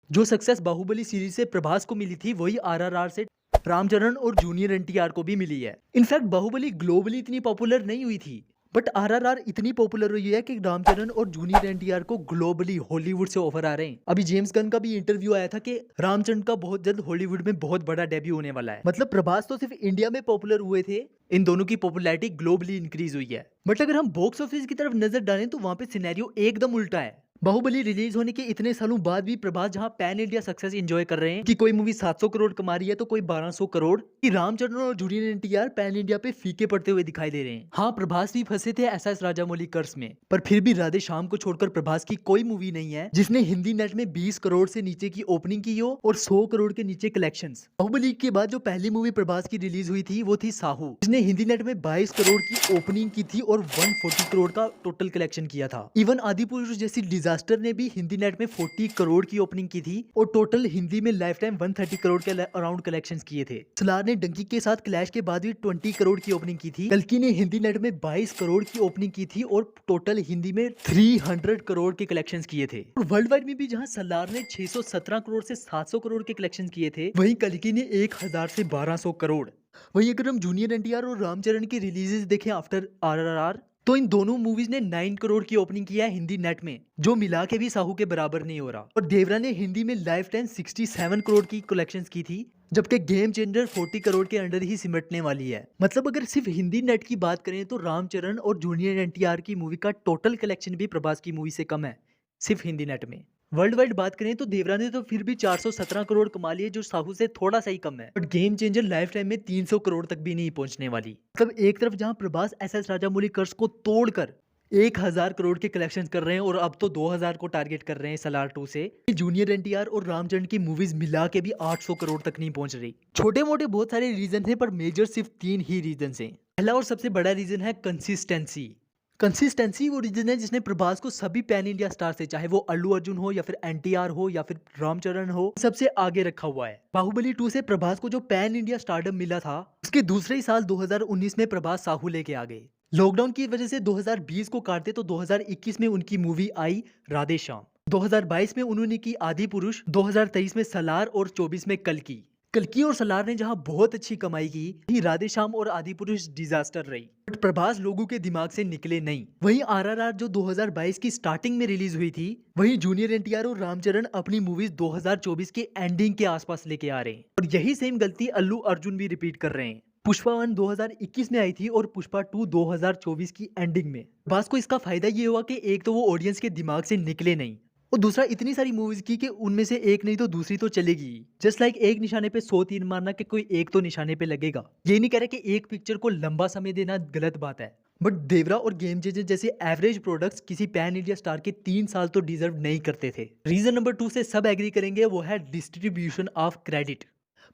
जो success Baahubali series से प्रभास को मिली थी वही आरआरआर से रामचरण और जूनियर एनटीआर को भी मिली है। इनफैक्ट बाहुबली ग्लोबली इतनी पॉपुलर नहीं हुई थी, बट आरआरआर इतनी पॉपुलर हुई है कि रामचरण और जूनियर एनटीआर को ग्लोबली हॉलीवुड से ऑफर आ रहे हैं। अभी जेम्स गन का भी इंटरव्यू आया था कि रामचरण का बहुत जल्द हॉलीवुड में बहुत बड़ा डेब्यू होने वाला है। मतलब प्रभास तो सिर्फ इंडिया में पॉपुलर हुए थे, इन दोनों की पॉपुलैरिटी ग्लोबली इंक्रीज हुई है। बट अगर हम बॉक्स ऑफिस की तरफ नजर डालें तो वहां पे सिनेरियो एकदम उल्टा है। बाहुबली रिलीज होने के इतने सालों बाद भी प्रभास जहां पैन इंडिया सक्सेस एंजॉय कर रहे हैं कि कोई मूवी 700 करोड़ कमा रही है तो कोई 1200 करोड़, कि रामचंद्र और जूनियर एनटीआर पैन इंडिया पे फीके पड़ते हुए दिखाई दे रहे हैं। हाँ, प्रभास भी फंसे थे एसएस राजामौली कर्स में, पर फिर भी राधे श्याम को छोड़कर प्रभास की कोई मूवी नहीं है जिसने हिंदी नेट में 20 करोड़ से नीचे की ओपनिंग की हो और 100 करोड़ के नीचे कलेक्शंस। बाहुबली के बाद जो पहली मूवी प्रभास की रिलीज हुई थी वो थी साहू, जिसने हिंदी नेट में 22 करोड़ की ओपनिंग की थी और 140 करोड़ का टोटल कलेक्शन किया था। इवन आदि पुरुष जैसी डिजास्टर ने भी हिंदी नेट में 40 करोड़ की ओपनिंग की थी और टोटल हिंदी में लाइफ टाइम 130 करोड़ के अराउंड कलेक्शंस किए थे। सलार ने डंकी के साथ क्लैश के बाद भी 20 करोड़ की ओपनिंग की थी। कल्कि ने हिंदी नेट में 22 करोड़ की ओपनिंग की थी और टोटल हिंदी में 300 करोड़ के कलेक्शंस किए थे। और वर्ल्ड वाइड में भी जहां सलार ने 617 करोड़ से 700 करोड़ के कलेक्शन किए थे, वहीं कल्कि ने 1000 से 1200 करोड़। वहीं अगर हम जूनियर एनटीआर और रामचरण की रिलीजेस देखें आफ्टर आरआरआर, तो इन दोनों मूवीज ने 9 करोड़ की ओपनिंग किया है हिंदी नेट में, जो मिला के भी साहू के बराबर नहीं हो रहा। और देवरा ने हिंदी में लाइफ टाइम 67 करोड़ की कलेक्शंस की थी, जबकि गेम चेंजर 40 करोड़ के अंडर ही सिमटने वाली है। मतलब अगर सिर्फ हिंदी नेट की बात करें तो रामचरण और जूनियर एनटीआर की मूवी का टोटल कलेक्शन भी प्रभास की मूवी से कम है, सिर्फ हिंदी नेट में। वर्ल्ड वाइड बात करें तो देवरा ने तो फिर भी 417 करोड़ कमा लिए, जो साहू से थोड़ा सा ही कम है। But game changer life time में 300 करोड़ तक भी नहीं पहुंचने वाली। मतलब एक तरफ जहां प्रभास एसएस राजामौली कर्स को तोड़कर 1000 करोड़ के कलेक्शन कर रहे हैं और अब तो 2000 को टारगेट कर रहे हैं सलार 2 से, जूनियर एनटीआर और रामचरण की मूवीज मिला के भी 800 करोड़ तक नहीं पहुंच रही। छोटे मोटे बहुत सारे रीजन हैं, पर मेजर सिर्फ 3 ही रीजन हैं। पहला और सबसे बड़ा रीजन है कंसिस्टेंसी। कंसिस्टेंसी वो रीजन है जिसने प्रभास को सभी पैन इंडिया स्टार से, चाहे वो अल्लू अर्जुन हो या फिर एनटीआर हो या फिर रामचरण हो, सबसे आगे रखा हुआ है। बाहुबली 2 से प्रभास को जो पैन इंडिया स्टारडम मिला था, उसके दूसरे ही साल 2019 में प्रभास साहू लेके आ गए। लॉकडाउन की वजह से 2020 को काटते तो 2021 में उनकी मूवी आई राधे श्याम, 2022 में उन्होंने की आदि पुरुष, 2023 में सलार और 24 में कल्कि। कल्कि और सलार ने जहां बहुत अच्छी कमाई की, वहीं राधे श्याम और आदि पुरुष डिजास्टर रही। बट प्रभास लोगों के दिमाग से निकले नहीं। वहीं आरआरआर जो 2022 की स्टार्टिंग में रिलीज हुई थी, वहीं जूनियर एनटीआर और रामचरण अपनी मूवीज 2024 के एंडिंग के आसपास लेके आ रहे हैं। और यही सेम गलती अल्लू अर्जुन भी रिपीट कर रहे हैं। पुष्पा 1 2021 में आई थी और पुष्पा 2 2024 की एंडिंग में। प्रभास को इसका फायदा ये हुआ कि एक तो वो ऑडियंस के दिमाग से निकले नहीं, और दूसरा इतनी सारी मूवीज की कि उनमें से एक नहीं तो दूसरी तो चलेगी। जस्ट लाइक एक निशाने पे 100 तीर मारना, कि कोई एक तो निशाने पे लगेगा। ये नहीं कह रहे कि एक पिक्चर को लंबा समय देना गलत बात है, बट देवरा और गेम चेंजर जैसे एवरेज प्रोडक्ट्स किसी पैन इंडिया स्टार के 3 साल तो डिजर्व नहीं करते थे। रीजन नंबर 2 से सब एग्री करेंगे, वो है डिस्ट्रीब्यूशन ऑफ क्रेडिट।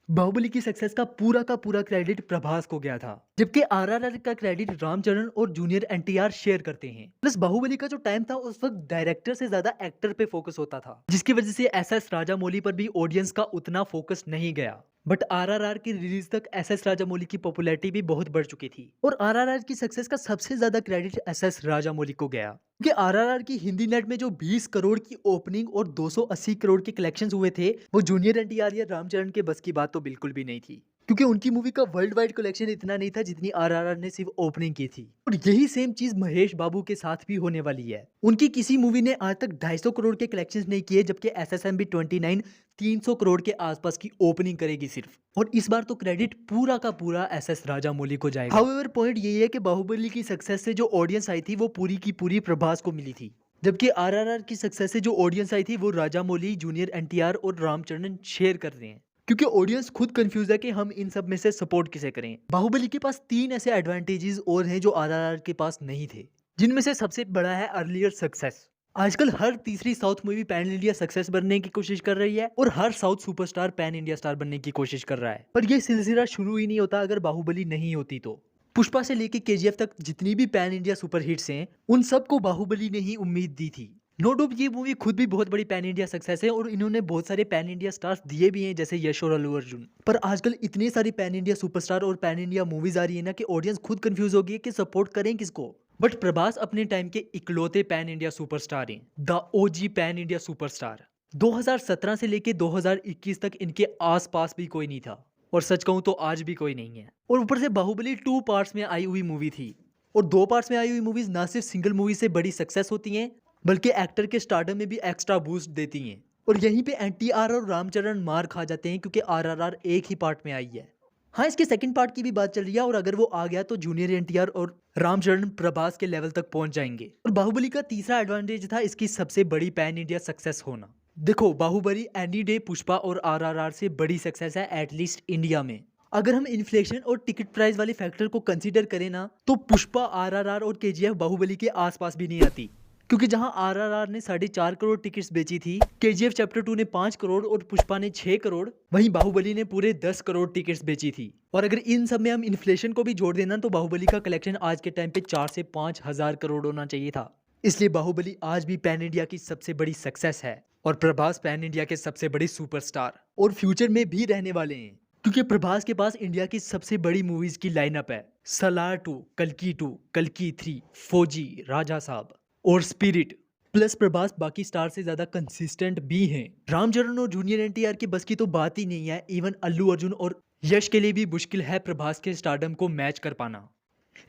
बाहुबली की सक्सेस का पूरा क्रेडिट प्रभास को गया था, जबकि आरआरआर का क्रेडिट रामचरण और जूनियर एनटीआर शेयर करते हैं। प्लस बाहुबली का जो टाइम था उस वक्त डायरेक्टर से ज्यादा एक्टर पे फोकस होता था, जिसकी वजह से एसएस राजामौली पर भी ऑडियंस का उतना फोकस नहीं गया। बट आरआरआर की रिलीज तक एसएस राजामौली की पॉपुलैरिटी भी बहुत बढ़ चुकी थी, और आरआरआर की सक्सेस का सबसे ज्यादा क्रेडिट एसएस राजामौली को गया, क्योंकि आरआरआर की हिंदी नेट में जो 20 करोड़ की ओपनिंग और 280 करोड़ के कलेक्शंस हुए थे, वो जूनियर एनटीआर या रामचरण के बस की बात तो बिल्कुल भी नहीं थी, क्योंकि उनकी मूवी का वर्ल्ड वाइड कलेक्शन इतना नहीं था जितनी आरआरआर ने सिर्फ ओपनिंग की थी। और यही सेम चीज महेश बाबू के साथ भी होने वाली है। उनकी किसी मूवी ने आज तक 250 करोड़ के कलेक्शंस नहीं किए, जबकि एसएसएमबी 29 300 करोड़ के आसपास की ओपनिंग करेगी सिर्फ। और इस बार तो क्रेडिट पूरा का पूरा एसएस राजामौली को जाएगा। हाउएवर पॉइंट यही है कि बाहुबली की सक्सेस से जो ऑडियंस आई थी वो पूरी की पूरी प्रभास को मिली थी, जबकि आरआरआर की सक्सेस से जो ऑडियंस आई थी वो राजामौली, जूनियर एनटीआर और रामचरण शेयर कर रहे हैं, क्योंकि ऑडियंस खुद कंफ्यूज है कि हम इन सब में से सपोर्ट किसे करें। बाहुबली के पास 3 ऐसे एडवांटेजेस और हैं जो आरआरआर के पास नहीं थे, जिनमें से सबसे बड़ा है अर्लियर सक्सेस। आजकल हर तीसरी south movie pan India success बनने की कोशिश कर रही है, और हर south superstar pan India star बनने की कोशिश कर रहा है। पर यह सिलसिला शुरू ही नहीं होता अगर बाहुबली नहीं होती तो। पुष्पा से लेके केजीएफ तक जितनी भी पैन इंडिया सुपर हिट्स हैं, उन सबको बाहुबली ने ही उम्मीद दी थी। नो डाउट ये मूवी खुद भी बहुत बड़ी पैन इंडिया सक्सेस है, और इन्होंने बहुत सारे पैन इंडिया स्टार्स दिए भी हैं, जैसे यश और अल्लू अर्जुन। पर आजकल इतने सारी पैन इंडिया सुपरस्टार और पैन इंडिया मूवीज आ रही है ना, कि ऑडियंस खुद कंफ्यूज हो गई है कि सपोर्ट करें किसको। बट प्रभास अपने टाइम के इकलौते पैन इंडिया सुपरस्टार हैं, the OG pan India superstar. 2017 से लेके 2021 तक इनके आसपास भी कोई नहीं था, और सच कहूँ तो आज भी कोई नहीं है। और ऊपर से बाहुबली 2 पार्ट्स में आई हुई मूवी थी, और 2 पार्ट्स में आई हुई मूवीज ना सिर्फ सिंगल मूवी से बड़ी सक्सेस होती हैं, बल्कि एक्टर के स्टारडम में भी एक्स्ट्रा बूस्ट देती हैं। और यहीं पे एनटीआर और रामचरण मार खा जाते हैं क्योंकि आरआरआर एक ही पार्ट में आई है। हाँ, इसके सेकंड पार्ट की भी बात चल रही है, और अगर वो आ गया तो जूनियर एनटीआर और रामचरण प्रभास के लेवल तक पहुंच जाएंगे। और बाहुबली का तीसरा एडवांटेज था इसकी सबसे बड़ी पैन इंडिया सक्सेस होना। देखो, बाहुबली एनी डे पुष्पा और आरआरआर से बड़ी सक्सेस है, एटलीस्ट इंडिया में। अगर हम इन्फ्लेशन और टिकट प्राइस वाले फैक्टर को कंसीडर करें ना, तो पुष्पा, आरआरआर और केजीएफ बाहुबली के आसपास भी नहीं आती। क्योंकि जहां आरआरआर ने 4.5 करोड़ टिकट्स बेची थी, केजीएफ चैप्टर 2 ने 5 करोड़ और पुष्पा ने 6 करोड़, वहीं बाहुबली ने पूरे 10 करोड़ टिकट्स बेची थी। और अगर इन सब में हम इन्फ्लेशन को भी जोड़ देना, तो बाहुबली का कलेक्शन आज के टाइम पे 4 से 5 हजार करोड़ होना चाहिए था। इसलिए बाहुबली आज भी पैन इंडिया की सबसे बड़ी सक्सेस है, और प्रभास पैन इंडिया के सबसे बड़े सुपरस्टार और फ्यूचर में भी रहने वाले हैं। क्योंकि प्रभास के पास इंडिया की सबसे बड़ी मूवीज की लाइनअप है। सलार 2, कल्कि 2, कल्कि 3, फौजी, राजा साहब और स्पिरिट। प्लस प्रभास बाकी स्टार से ज्यादा कंसिस्टेंट भी हैं। रामचरण और जूनियर एनटीआर की बस की तो बात ही नहीं है। इवन अल्लू अर्जुन और यश के लिए भी मुश्किल है प्रभास के स्टारडम को मैच कर पाना।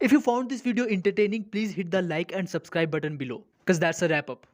If you found this video entertaining, please hit the like and subscribe button below, because that's a wrap up.